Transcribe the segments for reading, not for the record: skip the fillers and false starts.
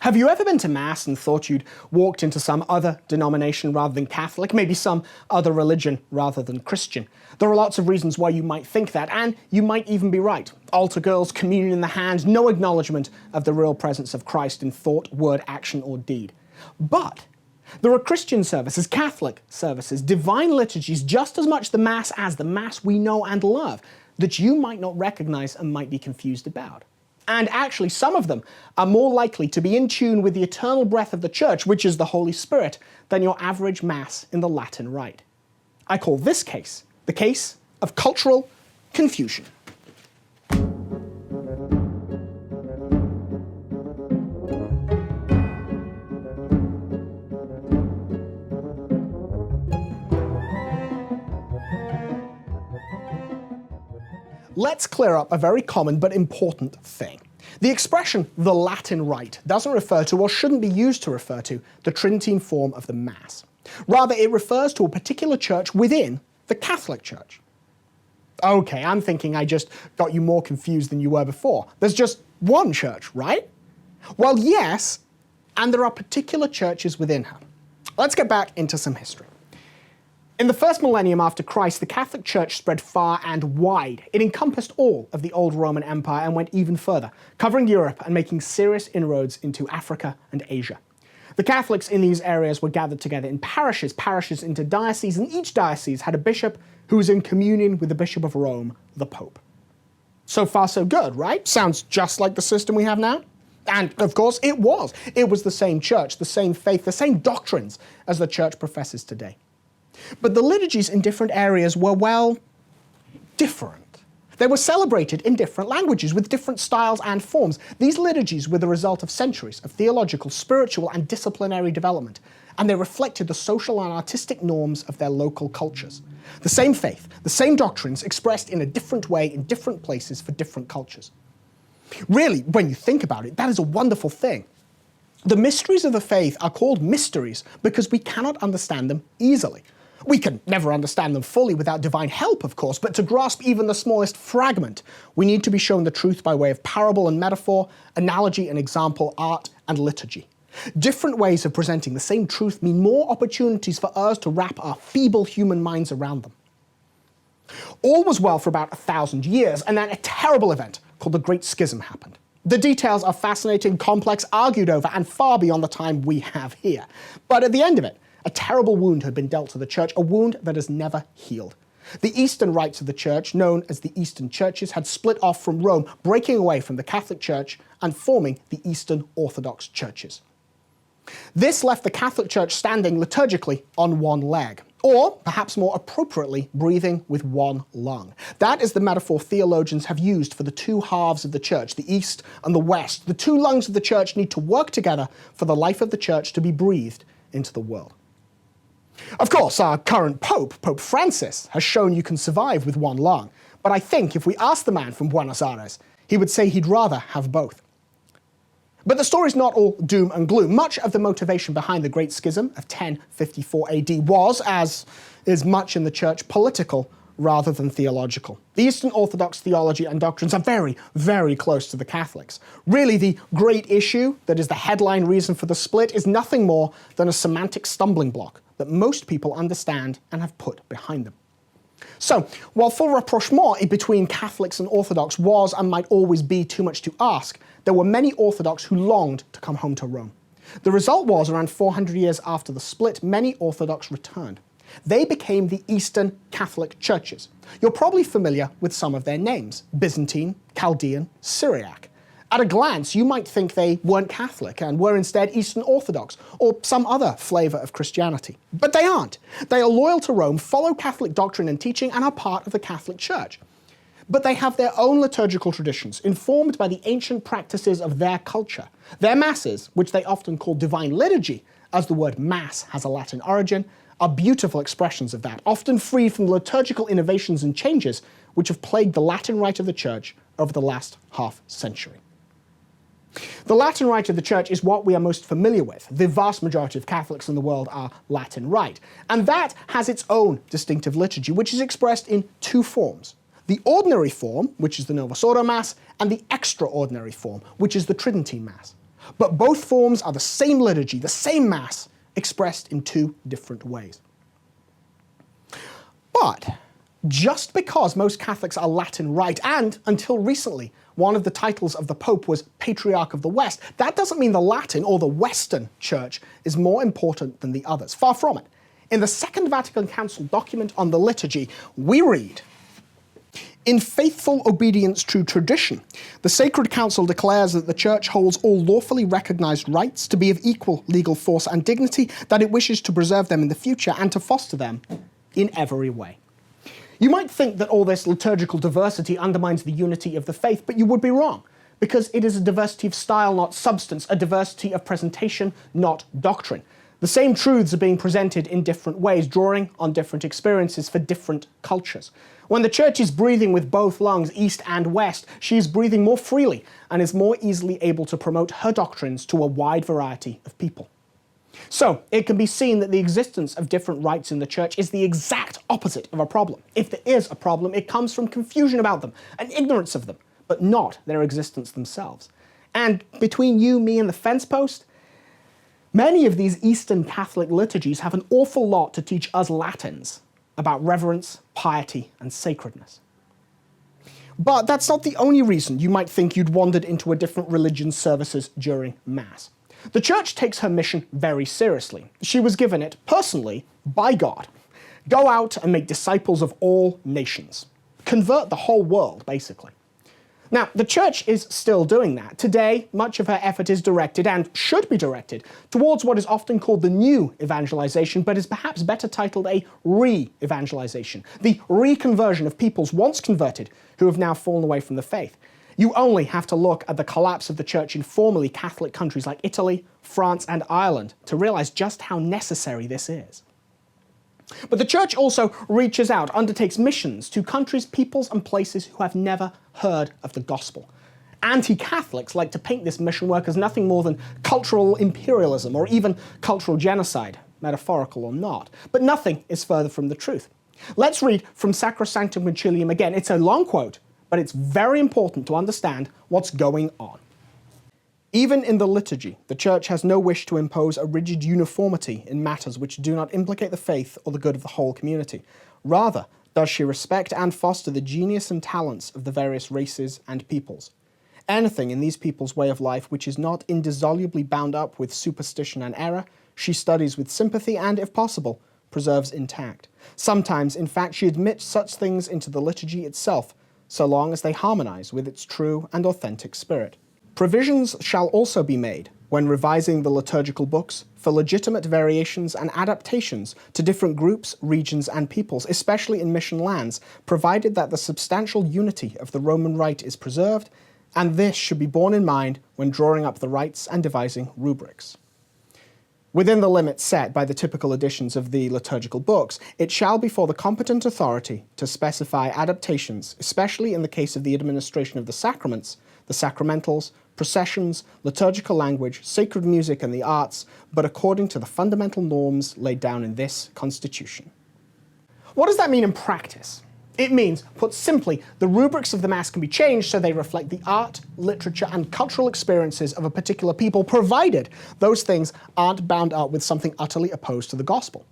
Have you ever been to Mass and thought you'd walked into some other denomination rather than Catholic, maybe some other religion rather than Christian? There are lots of reasons why you might think that, and you might even be right. Altar girls, communion in the hand, no acknowledgement of the real presence of Christ in thought, word, action, or deed. But there are Christian services, Catholic services, divine liturgies, just as much the Mass as the Mass we know and love, that you might not recognize and might be confused about. And actually, some of them are more likely to be in tune with the eternal breath of the Church, which is the Holy Spirit, than your average Mass in the Latin Rite. I call this case the case of cultural confusion. Let's clear up a very common but important thing. The expression, the Latin Rite, doesn't refer to, or shouldn't be used to refer to, the Tridentine form of the Mass. Rather, it refers to a particular church within the Catholic Church. Okay, I'm thinking I just got you more confused than you were before. There's just one church, right? Well, yes, and there are particular churches within her. Let's get back into some history. In the first millennium after Christ, the Catholic Church spread far and wide. It encompassed all of the old Roman Empire and went even further, covering Europe and making serious inroads into Africa and Asia. The Catholics in these areas were gathered together in parishes into dioceses, and each diocese had a bishop who was in communion with the Bishop of Rome, the Pope. So far so good, right? Sounds just like the system we have now. And of course it was. It was the same church, the same faith, the same doctrines as the church professes today. But the liturgies in different areas were, well, different. They were celebrated in different languages with different styles and forms. These liturgies were the result of centuries of theological, spiritual, and disciplinary development, and they reflected the social and artistic norms of their local cultures. The same faith, the same doctrines expressed in a different way in different places for different cultures. Really, when you think about it, that is a wonderful thing. The mysteries of the faith are called mysteries because we cannot understand them easily. We can never understand them fully without divine help, of course, but to grasp even the smallest fragment, we need to be shown the truth by way of parable and metaphor, analogy and example, art and liturgy. Different ways of presenting the same truth mean more opportunities for us to wrap our feeble human minds around them. All was well for about 1,000 years, and then a terrible event called the Great Schism happened. The details are fascinating, complex, argued over, and far beyond the time we have here. But at the end of it, a terrible wound had been dealt to the church, a wound that has never healed. The Eastern rites of the church, known as the Eastern Churches, had split off from Rome, breaking away from the Catholic Church and forming the Eastern Orthodox churches. This left the Catholic Church standing liturgically on one leg, or, perhaps more appropriately, breathing with one lung. That is the metaphor theologians have used for the two halves of the church, the East and the West. The two lungs of the church need to work together for the life of the church to be breathed into the world. Of course, our current Pope, Pope Francis, has shown you can survive with one lung, but I think if we asked the man from Buenos Aires, he would say he'd rather have both. But the story's not all doom and gloom. Much of the motivation behind the Great Schism of 1054 AD was, as is much in the church, political rather than theological. The Eastern Orthodox theology and doctrines are very, very close to the Catholics. Really, the great issue that is the headline reason for the split is nothing more than a semantic stumbling block that most people understand and have put behind them. So, while full rapprochement between Catholics and Orthodox was and might always be too much to ask, there were many Orthodox who longed to come home to Rome. The result was, around 400 years after the split, many Orthodox returned. They became the Eastern Catholic churches. You're probably familiar with some of their names: Byzantine, Chaldean, Syriac. At a glance, you might think they weren't Catholic and were instead Eastern Orthodox or some other flavor of Christianity. But they aren't. They are loyal to Rome, follow Catholic doctrine and teaching, and are part of the Catholic Church. But they have their own liturgical traditions, informed by the ancient practices of their culture. Their masses, which they often call divine liturgy, as the word mass has a Latin origin, are beautiful expressions of that, often free from the liturgical innovations and changes which have plagued the Latin Rite of the Church over the last half-century. The Latin Rite of the Church is what we are most familiar with. The vast majority of Catholics in the world are Latin Rite. And that has its own distinctive liturgy, which is expressed in two forms: the ordinary form, which is the Novus Ordo Mass, and the extraordinary form, which is the Tridentine Mass. but both forms are the same liturgy, the same Mass, expressed in two different ways. But just because most Catholics are Latin Rite, and until recently, one of the titles of the Pope was Patriarch of the West, that doesn't mean the Latin or the Western Church is more important than the others. Far from it. In the Second Vatican Council document on the liturgy, we read, "In faithful obedience to tradition, the Sacred Council declares that the Church holds all lawfully recognized rites to be of equal legal force and dignity, that it wishes to preserve them in the future and to foster them in every way." You might think that all this liturgical diversity undermines the unity of the faith, but you would be wrong, because it is a diversity of style, not substance, a diversity of presentation, not doctrine. The same truths are being presented in different ways, drawing on different experiences for different cultures. When the Church is breathing with both lungs, east and west, she is breathing more freely and is more easily able to promote her doctrines to a wide variety of people. So, it can be seen that the existence of different rites in the Church is the exact opposite of a problem. If there is a problem, it comes from confusion about them and ignorance of them, but not their existence themselves. And between you, me, and the fence post, many of these Eastern Catholic liturgies have an awful lot to teach us Latins about reverence, piety, and sacredness. But that's not the only reason you might think you'd wandered into a different religion's services during Mass. The Church takes her mission very seriously. She was given it, personally, by God. Go out and make disciples of all nations. Convert the whole world, basically. Now, the Church is still doing that. Today, much of her effort is directed, and should be directed, towards what is often called the new evangelization, but is perhaps better titled a re-evangelization, the reconversion of peoples once converted who have now fallen away from the faith. You only have to look at the collapse of the Church in formerly Catholic countries like Italy, France, and Ireland to realize just how necessary this is. But the Church also reaches out, undertakes missions to countries, peoples, and places who have never heard of the gospel. Anti-Catholics like to paint this mission work as nothing more than cultural imperialism or even cultural genocide, metaphorical or not. But nothing is further from the truth. Let's read from Sacrosanctum Concilium again. It's a long quote, but it's very important to understand what's going on. Even in the liturgy, the Church has no wish to impose a rigid uniformity in matters which do not implicate the faith or the good of the whole community. Rather, does she respect and foster the genius and talents of the various races and peoples. Anything in these people's way of life which is not indissolubly bound up with superstition and error, she studies with sympathy and, if possible, preserves intact. Sometimes, in fact, she admits such things into the liturgy itself, so long as they harmonize with its true and authentic spirit. Provisions shall also be made, when revising the liturgical books, for legitimate variations and adaptations to different groups, regions, and peoples, especially in mission lands, provided that the substantial unity of the Roman Rite is preserved, and this should be borne in mind when drawing up the rites and devising rubrics. Within the limits set by the typical editions of the liturgical books, it shall be for the competent authority to specify adaptations, especially in the case of the administration of the sacraments, the sacramentals, processions, liturgical language, sacred music, and the arts, but according to the fundamental norms laid down in this Constitution. What does that mean in practice? It means, put simply, the rubrics of the Mass can be changed so they reflect the art, literature, and cultural experiences of a particular people, provided those things aren't bound up with something utterly opposed to the gospel.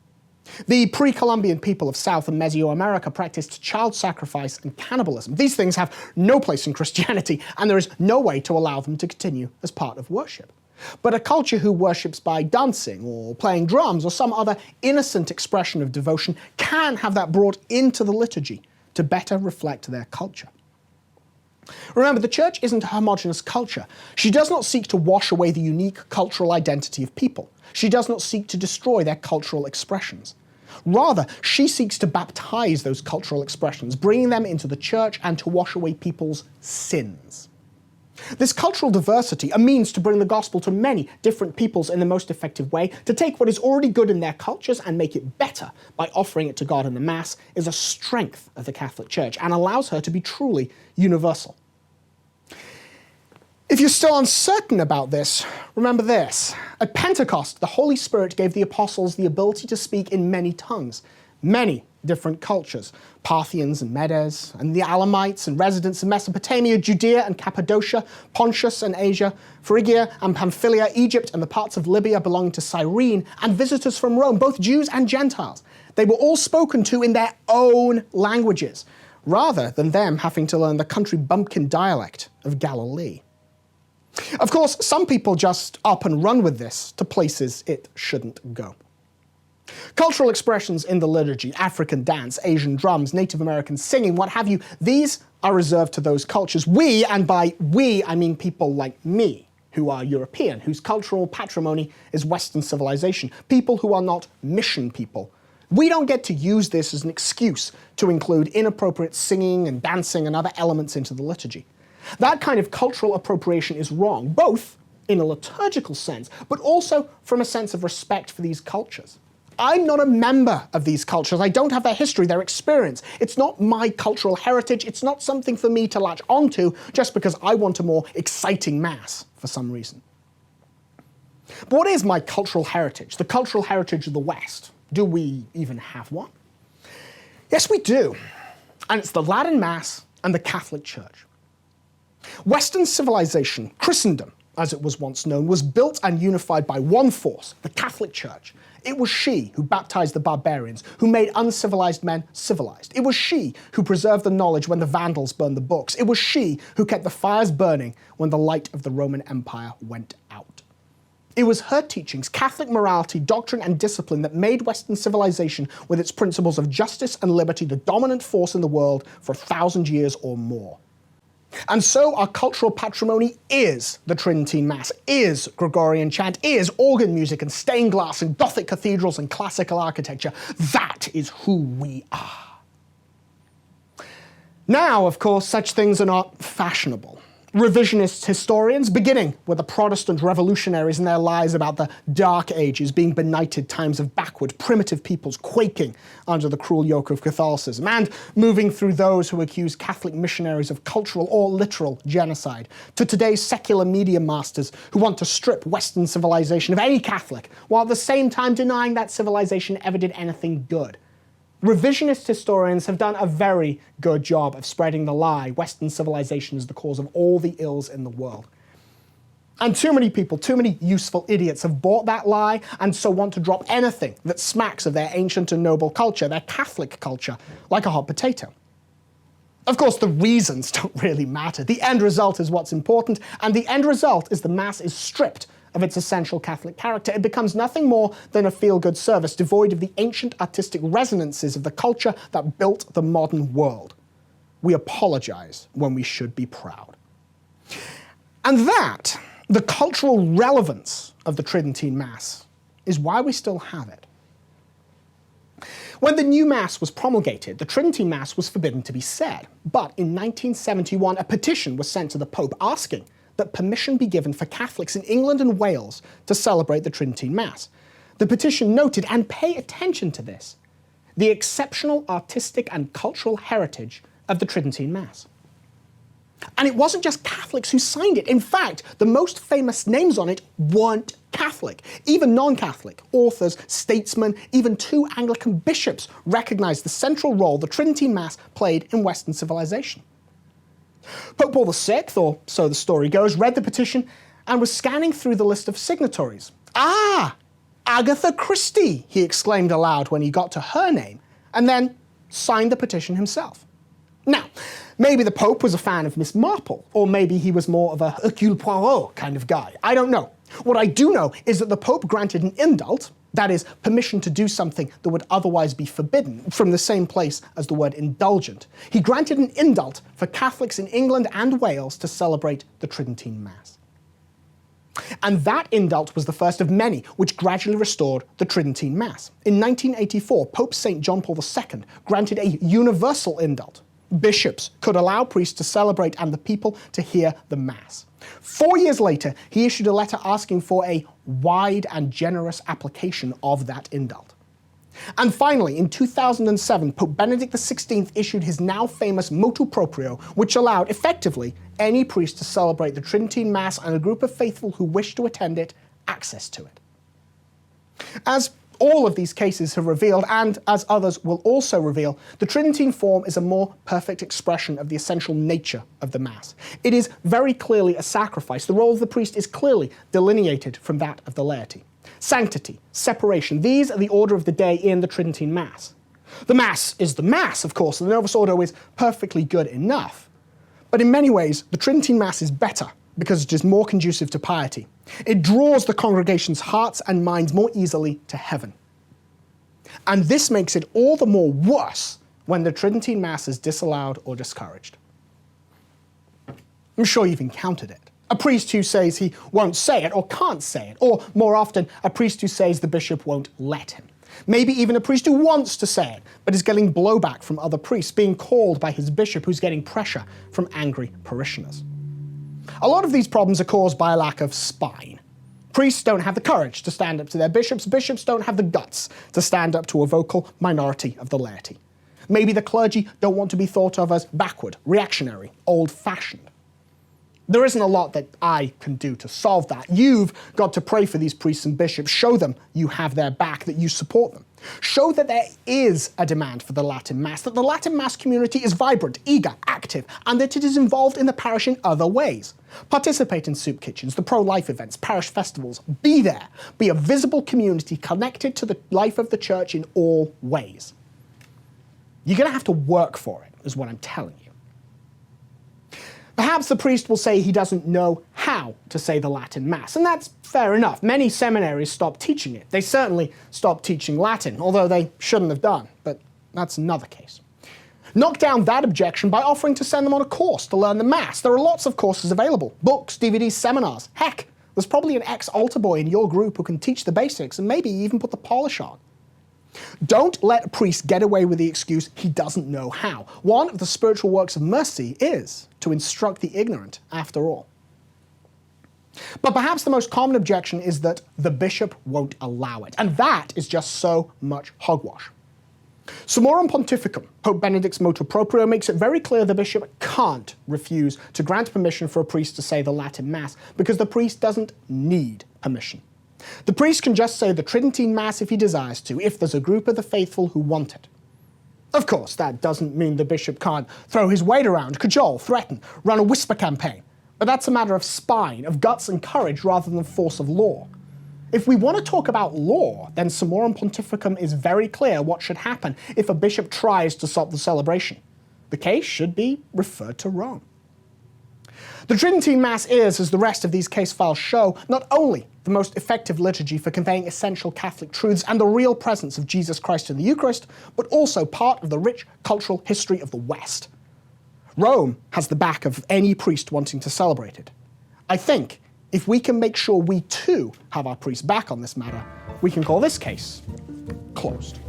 The pre-Columbian people of South and Mesoamerica practiced child sacrifice and cannibalism. These things have no place in Christianity, and there is no way to allow them to continue as part of worship. But a culture who worships by dancing or playing drums or some other innocent expression of devotion can have that brought into the liturgy to better reflect their culture. Remember, the Church isn't a homogeneous culture. She does not seek to wash away the unique cultural identity of people. She does not seek to destroy their cultural expressions. Rather, she seeks to baptize those cultural expressions, bringing them into the Church and to wash away people's sins. This cultural diversity, a means to bring the gospel to many different peoples in the most effective way, to take what is already good in their cultures and make it better by offering it to God in the Mass, is a strength of the Catholic Church and allows her to be truly universal. If you're still uncertain about this, remember this. At Pentecost, the Holy Spirit gave the apostles the ability to speak in many tongues. Many different cultures: Parthians and Medes, and the Alamites and residents of Mesopotamia, Judea and Cappadocia, Pontus and Asia, Phrygia and Pamphylia, Egypt and the parts of Libya belonging to Cyrene, and visitors from Rome, both Jews and Gentiles. They were all spoken to in their own languages, rather than them having to learn the country bumpkin dialect of Galilee. Of course, some people just up and run with this to places it shouldn't go. Cultural expressions in the liturgy, African dance, Asian drums, Native American singing, what have you, these are reserved to those cultures. We, and by we I mean people like me, who are European, whose cultural patrimony is Western civilization, people who are not mission people. We don't get to use this as an excuse to include inappropriate singing and dancing and other elements into the liturgy. That kind of cultural appropriation is wrong, both in a liturgical sense, but also from a sense of respect for these cultures. I'm not a member of these cultures. I don't have their history, their experience. It's not my cultural heritage. It's not something for me to latch onto just because I want a more exciting mass for some reason. But what is my cultural heritage, the cultural heritage of the West? Do we even have one? Yes, we do. And it's the Latin Mass and the Catholic Church. Western civilization, Christendom, as it was once known, was built and unified by one force, the Catholic Church. It was she who baptized the barbarians, who made uncivilized men civilized. It was she who preserved the knowledge when the Vandals burned the books. It was she who kept the fires burning when the light of the Roman Empire went out. It was her teachings, Catholic morality, doctrine, and discipline that made Western civilization, with its principles of justice and liberty, the dominant force in the world for 1,000 years or more. And so our cultural patrimony is the Tridentine Mass, is Gregorian chant, is organ music and stained glass and Gothic cathedrals and classical architecture. That is who we are. Now, of course, such things are not fashionable. Revisionist historians, beginning with the Protestant revolutionaries and their lies about the Dark Ages being benighted times of backward, primitive peoples quaking under the cruel yoke of Catholicism, and moving through those who accuse Catholic missionaries of cultural or literal genocide, to today's secular media masters who want to strip Western civilization of any Catholic, while at the same time denying that civilization ever did anything good. Revisionist historians have done a very good job of spreading the lie Western civilization is the cause of all the ills in the world. And too many people, too many useful idiots have bought that lie and so want to drop anything that smacks of their ancient and noble culture, their Catholic culture, like a hot potato. Of course, the reasons don't really matter. The end result is what's important, and the end result is the Mass is stripped of its essential Catholic character. It becomes nothing more than a feel-good service, devoid of the ancient artistic resonances of the culture that built the modern world. We apologize when we should be proud. And that, the cultural relevance of the Tridentine Mass, is why we still have it. When the new Mass was promulgated, the Tridentine Mass was forbidden to be said. But in 1971, a petition was sent to the Pope asking that permission be given for Catholics in England and Wales to celebrate the Tridentine Mass. The petition noted, and pay attention to this, the exceptional artistic and cultural heritage of the Tridentine Mass. And it wasn't just Catholics who signed it. In fact, the most famous names on it weren't Catholic. Even non-Catholic authors, statesmen, even 2 Anglican bishops recognized the central role the Tridentine Mass played in Western civilization. Pope Paul VI, or so the story goes, read the petition and was scanning through the list of signatories. Ah, Agatha Christie, he exclaimed aloud when he got to her name, and then signed the petition himself. Now, maybe the Pope was a fan of Miss Marple, or maybe he was more of a Hercule Poirot kind of guy. I don't know. What I do know is that the Pope granted an indult, that is, permission to do something that would otherwise be forbidden, from the same place as the word indulgent. He granted an indult for Catholics in England and Wales to celebrate the Tridentine Mass. And that indult was the first of many which gradually restored the Tridentine Mass. In 1984, Pope St. John Paul II granted a universal indult. Bishops could allow priests to celebrate and the people to hear the Mass. 4 years later, he issued a letter asking for a wide and generous application of that indult. And finally, in 2007, Pope Benedict XVI issued his now famous motu proprio, which allowed, effectively, any priest to celebrate the Tridentine Mass and a group of faithful who wished to attend it access to it. As All of these cases have revealed, and as others will also reveal, the Tridentine form is a more perfect expression of the essential nature of the Mass. It is very clearly a sacrifice. The role of the priest is clearly delineated from that of the laity. Sanctity, separation, these are the order of the day in the Tridentine Mass. The Mass is the Mass, of course, and the Novus Ordo is perfectly good enough. But in many ways, the Tridentine Mass is better because it is more conducive to piety. It draws the congregation's hearts and minds more easily to heaven. And this makes it all the more worse when the Tridentine Mass is disallowed or discouraged. I'm sure you've encountered it. A priest who says he won't say it or can't say it, or more often, a priest who says the bishop won't let him. Maybe even a priest who wants to say it, but is getting blowback from other priests, being called by his bishop who's getting pressure from angry parishioners. A lot of these problems are caused by a lack of spine. Priests don't have the courage to stand up to their bishops. Bishops don't have the guts to stand up to a vocal minority of the laity. Maybe the clergy don't want to be thought of as backward, reactionary, old-fashioned. There isn't a lot that I can do to solve that. You've got to pray for these priests and bishops. Show them you have their back, that you support them. Show that there is a demand for the Latin Mass, that the Latin Mass community is vibrant, eager, active, and that it is involved in the parish in other ways. Participate in soup kitchens, the pro-life events, parish festivals. Be there. Be a visible community connected to the life of the church in all ways. You're going to have to work for it, is what I'm telling you. Perhaps the priest will say he doesn't know how to say the Latin Mass, and that's fair enough. Many seminaries stopped teaching it. They certainly stopped teaching Latin, although they shouldn't have done, but that's another case. Knock down that objection by offering to send them on a course to learn the Mass. There are lots of courses available. Books, DVDs, seminars. Heck, there's probably an ex-altar boy in your group who can teach the basics and maybe even put the polish on. Don't let a priest get away with the excuse he doesn't know how. One of the spiritual works of mercy is to instruct the ignorant, after all. But perhaps the most common objection is that the bishop won't allow it, and that is just so much hogwash. Summorum Pontificum, Pope Benedict's motu proprio, makes it very clear the bishop can't refuse to grant permission for a priest to say the Latin Mass, because the priest doesn't need permission. The priest can just say the Tridentine Mass if he desires to, if there's a group of the faithful who want it. Of course, that doesn't mean the bishop can't throw his weight around, cajole, threaten, run a whisper campaign. But that's a matter of spine, of guts and courage rather than force of law. If we want to talk about law, then Summorum Pontificum is very clear what should happen if a bishop tries to stop the celebration. The case should be referred to Rome. The Tridentine Mass is, as the rest of these case files show, not only the most effective liturgy for conveying essential Catholic truths and the real presence of Jesus Christ in the Eucharist, but also part of the rich cultural history of the West. Rome has the back of any priest wanting to celebrate it. I think if we can make sure we too have our priests back on this matter, we can call this case closed.